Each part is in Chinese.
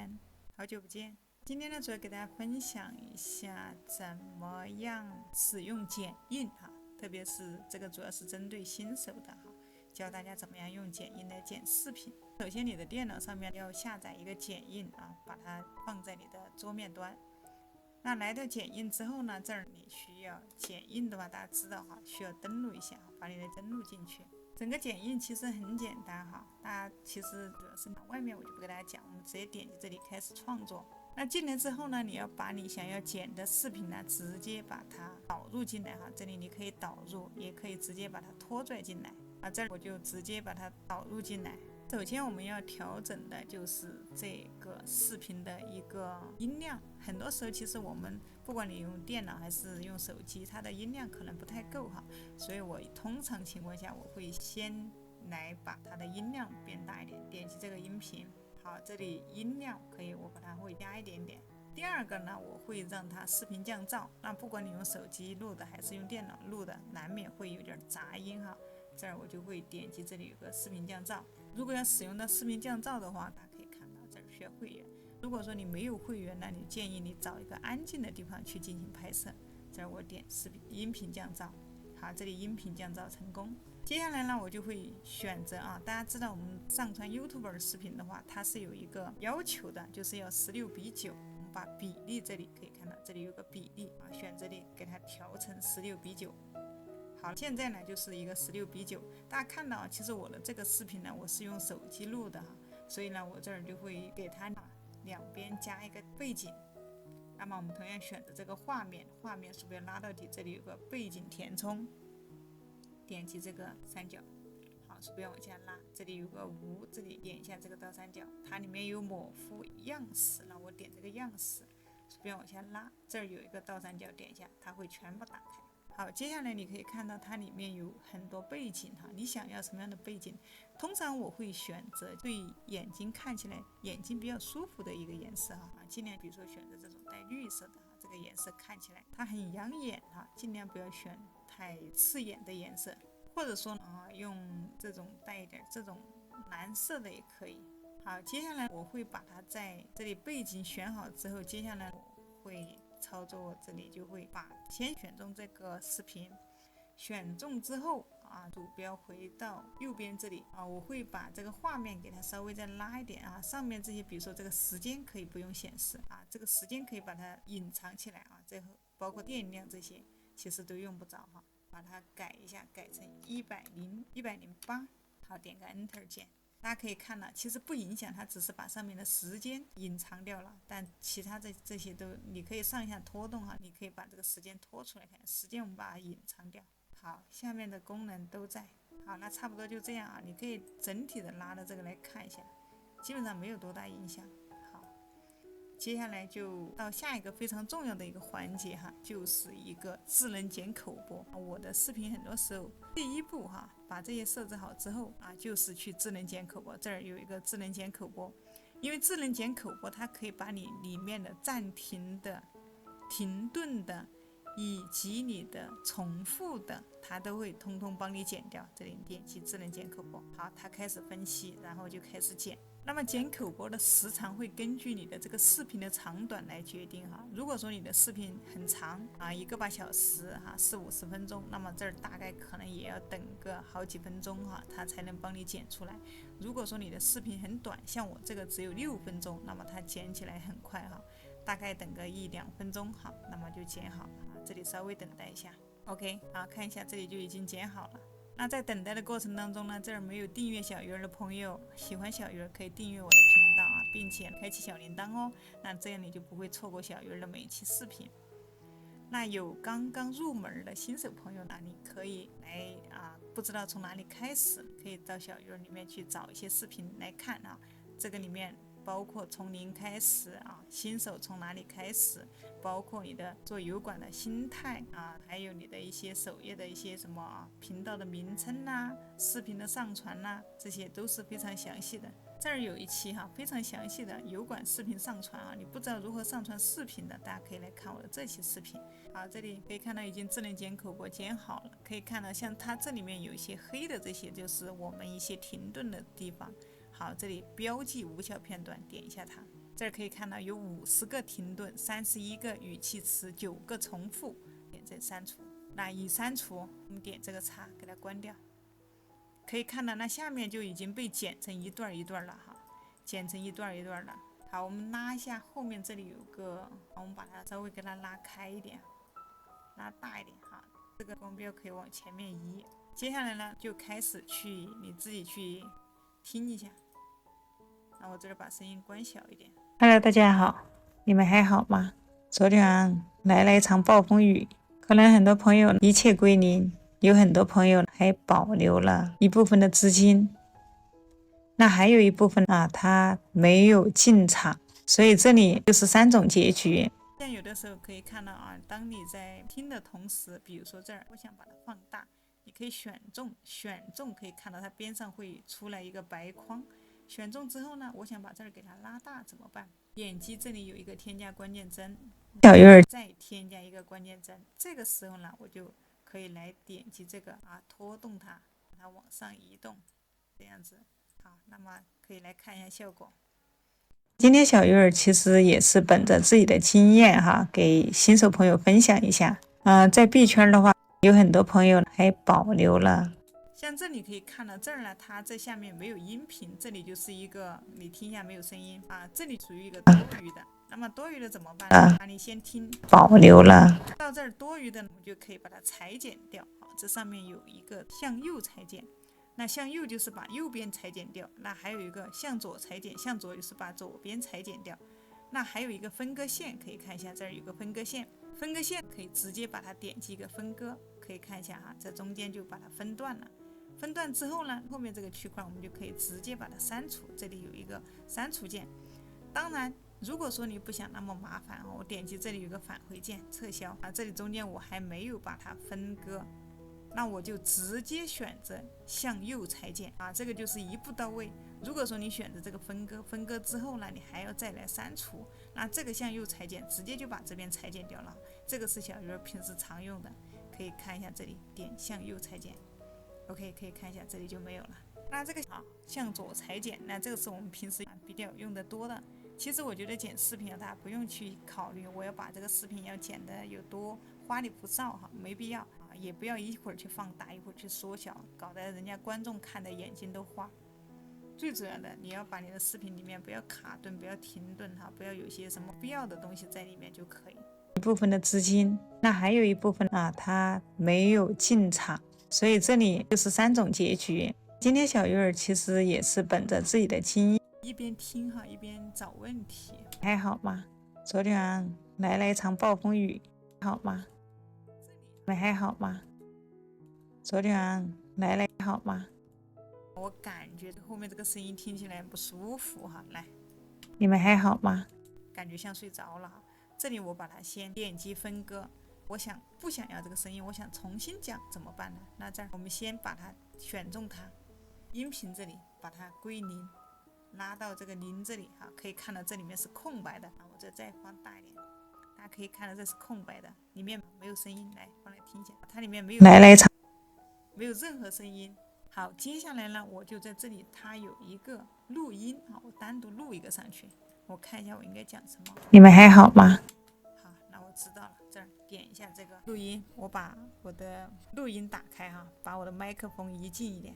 间，好久不见。今天呢，主要给大家分享一下怎么样使用剪映特别是这个主要是针对新手的教大家怎么样用剪映来剪视频。首先，你的电脑上面要下载一个剪映把它放在你的桌面端。那来到剪映之后呢，这儿你需要剪映的话，大家知道需要登录一下，把你的登录进去。整个剪映其实很简单大家其实主要是外面我就不给大家讲，我们直接点击这里开始创作。那进来之后呢，你要把你想要剪的视频呢，直接把它导入进来这里你可以导入，也可以直接把它拖拽进来这儿我就直接把它导入进来。首先我们要调整的就是这个视频的一个音量，很多时候其实我们不管你用电脑还是用手机，它的音量可能不太够所以我通常情况下我会先来把它的音量变大一点，点击这个音频，好，这里音量可以我把它会加一点点。第二个呢，我会让它视频降噪，那不管你用手机录的还是用电脑录的，难免会有点杂音这儿我就会点击这里有个视频降噪。如果要使用到视频降噪的话，大家可以看到这儿需要会员。如果说你没有会员，那你建议你找一个安静的地方去进行拍摄。这儿我点音频降噪，好，这里音频降噪成功。接下来呢，我就会选择大家知道我们上传 YouTube 视频的话，它是有一个要求的，就是要16:9。我们把比例这里可以看到，这里有个比例选这里给它调成16:9。好，现在呢就是一个16:9，大家看到其实我的这个视频呢，我是用手机录的所以呢我这儿就会给它两边加一个背景。那么我们同样选择这个画面鼠标拉到底，这里有个背景填充，点击这个三角，好，鼠标往下拉，这里有个无，这里点一下这个倒三角，它里面有模糊样式，那我点这个样式，鼠标往下拉，这儿有一个倒三角，点一下，它会全部打开。好，接下来你可以看到它里面有很多背景你想要什么样的背景？通常我会选择对眼睛看起来眼睛比较舒服的一个颜色尽量比如说选择这种带绿色的这个颜色看起来它很养眼尽量不要选太刺眼的颜色，或者说用这种带一点这种蓝色的也可以。好，接下来我会把它在这里背景选好之后，接下来我会操作，这里就会先选中这个视频，选中之后鼠标回到右边这里我会把这个画面给它稍微再拉一点上面这些比如说这个时间可以不用显示这个时间可以把它隐藏起来最后包括电量这些其实都用不着把它改一下，改成108，好，点个 Enter 键。大家可以看了，其实不影响，它只是把上面的时间隐藏掉了，但其他这些都你可以上下拖动你可以把这个时间拖出来看，时间我们把它隐藏掉。好，下面的功能都在。好，那差不多就这样你可以整体的拉到这个来看一下，基本上没有多大影响。好，接下来就到下一个非常重要的一个环节就是一个智能剪口播。我的视频很多时候第一步把这些设置好之后就是去智能剪口播。这儿有一个智能剪口播，因为智能剪口播它可以把你里面的暂停的、停顿的以及你的重复的，它都会通通帮你剪掉。这里点击智能剪口播，好，它开始分析，然后就开始剪。那么剪口播的时长会根据你的这个视频的长短来决定如果说你的视频很长1个8小时40-50分钟，那么这儿大概可能也要等个好几分钟它才能帮你剪出来。如果说你的视频很短，像我这个只有6分钟，那么它剪起来很快大概等个1-2分钟那么就剪好这里稍微等待一下 OK 看一下这里就已经剪好了。那在等待的过程当中呢，这儿没有订阅小鱼儿的朋友，喜欢小鱼儿可以订阅我的频道并且开启小铃铛那这样你就不会错过小鱼儿的每一期视频。那有刚刚入门的新手朋友呢，你可以来不知道从哪里开始，可以到小鱼儿里面去找一些视频来看这个里面包括从零开始新手从哪里开始，包括你的做油管的心态还有你的一些首页的一些什么频道的名称视频的上传这些都是非常详细的。这儿有一期非常详细的油管视频上传你不知道如何上传视频的，大家可以来看我的这期视频。好，这里可以看到已经智能剪口播剪好了，可以看到像它这里面有一些黑的，这些就是我们一些停顿的地方。好，这里标记无效片段，点一下它。这儿可以看到有50个停顿，31个语气词，9个重复，点这删除。那已删除，我们点这个叉给它关掉。可以看到那下面就已经被剪成一段一段了哈，剪成一段一段了。好，我们拉一下后面这里有个，我们把它稍微给它拉开一点，拉大一点哈。这个光标可以往前面移。接下来呢，就开始你自己去听一下。那我这里把声音关小一点。Hello， 大家好，你们还好吗？昨天晚上来了一场暴风雨，可能很多朋友一切归零，有很多朋友还保留了一部分的资金，那还有一部分他没有进场，所以这里就是3种结局。像有的时候可以看到当你在听的同时，比如说这儿，我想把它放大，你可以选中可以看到它边上会出来一个白框。选中之后呢，我想把这儿给它拉大，怎么办？点击这里有一个添加关键帧，小鱼儿再添加一个关键帧。这个时候呢，我就可以来点击这个拖动它，把它往上移动，这样子。好，那么可以来看一下效果。今天小鱼儿其实也是本着自己的经验给新手朋友分享一下。在币圈的话，有很多朋友还保留了。像这里可以看到这儿呢，它这下面没有音频，这里就是一个你听一下没有声音这里属于一个多余的。那么多余的怎么办呢？你先听，保留了。到这儿多余的，我们就可以把它裁剪掉。这上面有一个向右裁剪，那向右就是把右边裁剪掉。那还有一个向左裁剪，向左就是把左边裁剪掉。那还有一个分割线，可以看一下这儿有个分割线，分割线可以直接把它点击一个分割，可以看一下这中间就把它分段了。分段之后呢，后面这个区块我们就可以直接把它删除，这里有一个删除键。当然如果说你不想那么麻烦我点击这里有个返回键撤销这里中间我还没有把它分割，那我就直接选择向右裁剪这个就是一步到位。如果说你选择这个分割之后呢，你还要再来删除，那这个向右裁剪直接就把这边裁剪掉了。这个是小鱼儿平时常用的，可以看一下这里点向右裁剪。OK， 可以看一下这里就没有了。那这个向左裁剪，那这个是我们平时比较用的多的。其实我觉得剪视频大家不用去考虑我要把这个视频要剪的有多花里胡哨没必要也不要一会儿去放大一会儿去缩小，搞得人家观众看的眼睛都花。最主要的你要把你的视频里面不要卡顿，不要停顿不要有些什么必要的东西在里面就可以。一部分的资金，那还有一部分它没有进场，所以这里就是3种结局。今天小鱼儿其实也是本着自己的经验，一边听一边找问题。还好吗？昨天晚上来了一场暴风雨，好吗？你们还好吗？昨天晚上来了好吗？我感觉后面这个声音听起来不舒服来，你们还好吗？感觉像睡着了这里我把它先点击分割，我不想要这个声音，我想重新讲怎么办呢？那这儿我们先把它选中它，音频这里把它归零，拉到这个0这里可以看到这里面是空白的我这再放大一点，大家可以看到这是空白的，里面没有声音。来放来听一下，它里面没有没有任何声音。好，接下来呢，我就在这里，它有一个录音我单独录一个上去，我看一下我应该讲什么。你们还好吗？好，那我知道了，这儿点一下这个录音，我把我的录音打开把我的麦克风移近一点，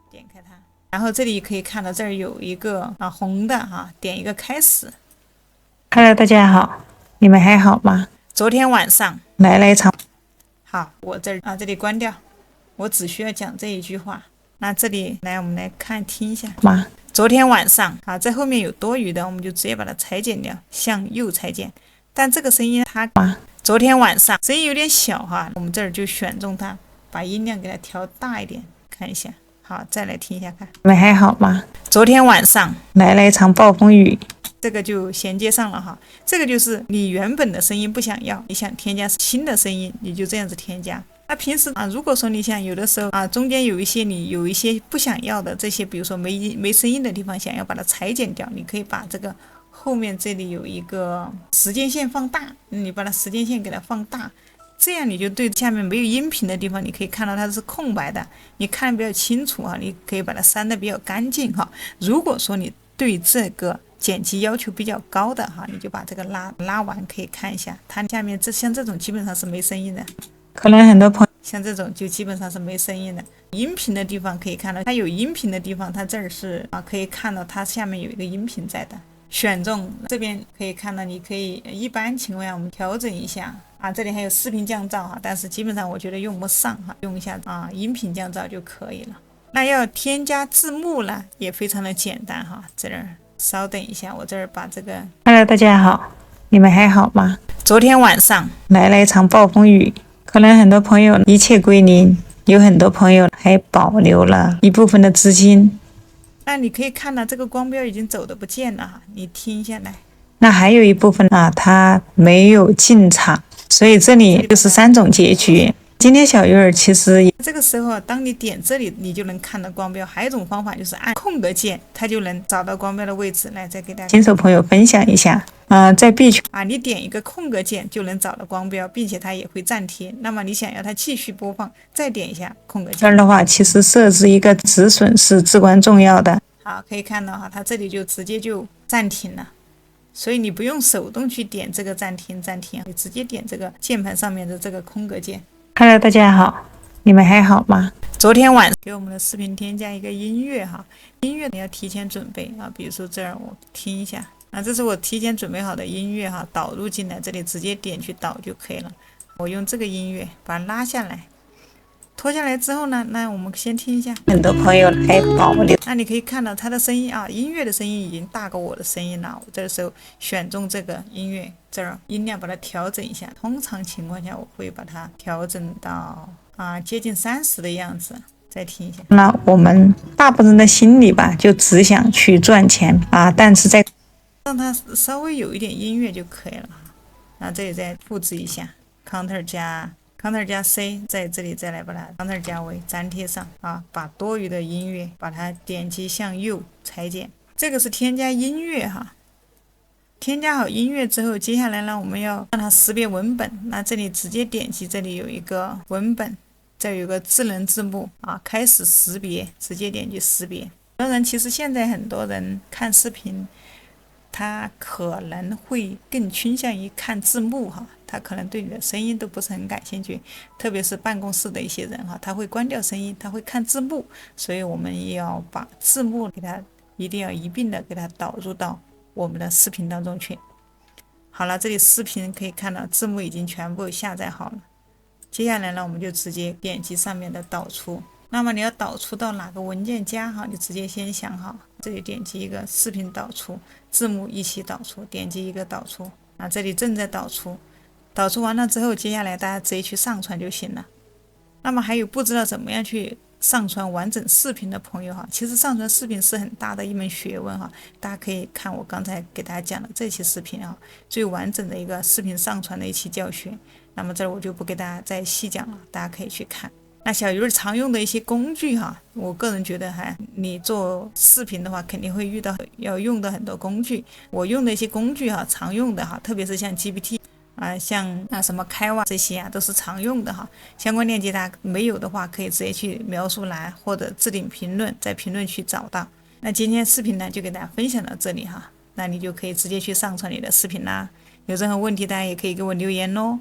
点开它，然后这里可以看到这儿有一个红的点一个开始。Hello， 大家好，你们还好吗？昨天晚上来了一场，好，我这儿这里关掉，我只需要讲这一句话。那这里来我们来听一下吗？昨天晚上这后面有多余的我们就直接把它裁剪掉，向右裁剪。但这个声音它昨天晚上声音有点小我们这儿就选中它，把音量给它调大一点，看一下。好，再来听一下看。你们还好吗？昨天晚上来了一场暴风雨，这个就衔接上了这个就是你原本的声音不想要，你想添加新的声音，你就这样子添加。那平时如果说你想有的时候中间有一些不想要的这些，比如说没声音的地方，想要把它裁剪掉，你可以把这个后面这里有一个时间线放大，你把它时间线给它放大，这样你就对下面没有音频的地方，你可以看到它是空白的，你看得比较清楚啊，你可以把它删得比较干净哈。如果说你对这个剪辑要求比较高的哈，你就把这个拉完，可以看一下，它下面像这种基本上是没声音的，可能很多朋友像这种就基本上是没声音的。音频的地方可以看到，它有音频的地方，它这儿是可以看到它下面有一个音频在的。选中这边可以看到，你可以一般情况下我们调整一下啊，这里还有视频降噪哈，但是基本上我觉得用不上哈，用一下音频降噪就可以了。那要添加字幕呢，也非常的简单哈，这儿稍等一下，我这儿把这个 Hello， 大家好，你们还好吗？昨天晚上来了一场暴风雨，可能很多朋友一切归零，有很多朋友还保留了一部分的资金。那你可以看到这个光标已经走的不见了哈，你听下来。那还有一部分它没有进场，所以这里就是3种结局。今天小鱼儿其实这个时候，当你点这里，你就能看到光标。还有一种方法就是按空格键，它就能找到光标的位置。来，再给大家新手朋友分享一下在币圈你点一个空格键就能找到光标，并且它也会暂停。那么你想要它继续播放，再点一下空格键。这儿的话，其实设置一个止损是至关重要的。好，可以看到哈，它这里就直接就暂停了。所以你不用手动去点这个暂停，你直接点这个键盘上面的这个空格键。Hello， 大家好，你们还好吗？昨天晚上给我们的视频添加一个音乐哈，音乐你要提前准备啊，比如说这儿我听一下这是我提前准备好的音乐哈，导入进来，这里直接点去导就可以了。我用这个音乐把它拉下来，拖下来之后呢，那我们先听一下。很多朋友还保留，那你可以看到它的声音音乐的声音已经大过我的声音了。我这个时候选中这个音乐，这儿音量把它调整一下。通常情况下我会把它调整到接近30的样子。再听一下。那我们大部分人的心里吧，就只想去赚钱但是在让它稍微有一点音乐就可以了。然后这里再复制一下 ，Ctrl 加 C， 在这里再来把它 Ctrl 加 V 粘贴上把多余的音乐把它点击向右裁剪。这个是添加音乐哈。添加好音乐之后，接下来呢，我们要让它识别文本。那这里直接点击，这里有一个文本，这有个智能字幕开始识别，直接点击识别。当然，其实现在很多人看视频，他可能会更倾向于看字幕哈，他可能对你的声音都不是很感兴趣，特别是办公室的一些人他会关掉声音，他会看字幕，所以我们要把字幕给他一定要一并的给他导入到我们的视频当中去。好了，这里视频可以看到字幕已经全部下载好了。接下来呢，我们就直接点击上面的导出。那么你要导出到哪个文件夹你直接先想好。这里点击一个视频导出，字幕一起导出，点击一个导出这里正在导出。导出完了之后，接下来大家直接去上传就行了。那么还有不知道怎么样去上传完整视频的朋友其实上传视频是很大的一门学问大家可以看我刚才给大家讲的这期视频最完整的一个视频上传的一期教学。那么这儿我就不给大家再细讲了，大家可以去看。那小鱼儿常用的一些工具我个人觉得你做视频的话肯定会要用到很多工具。我用的一些工具常用的特别是像 GPT像什么开挖这些都是常用的相关链接大家没有的话可以直接去描述栏或者置顶评论，在评论区找到。那今天视频呢就给大家分享到这里那你就可以直接去上传你的视频啦。有任何问题大家也可以给我留言哦。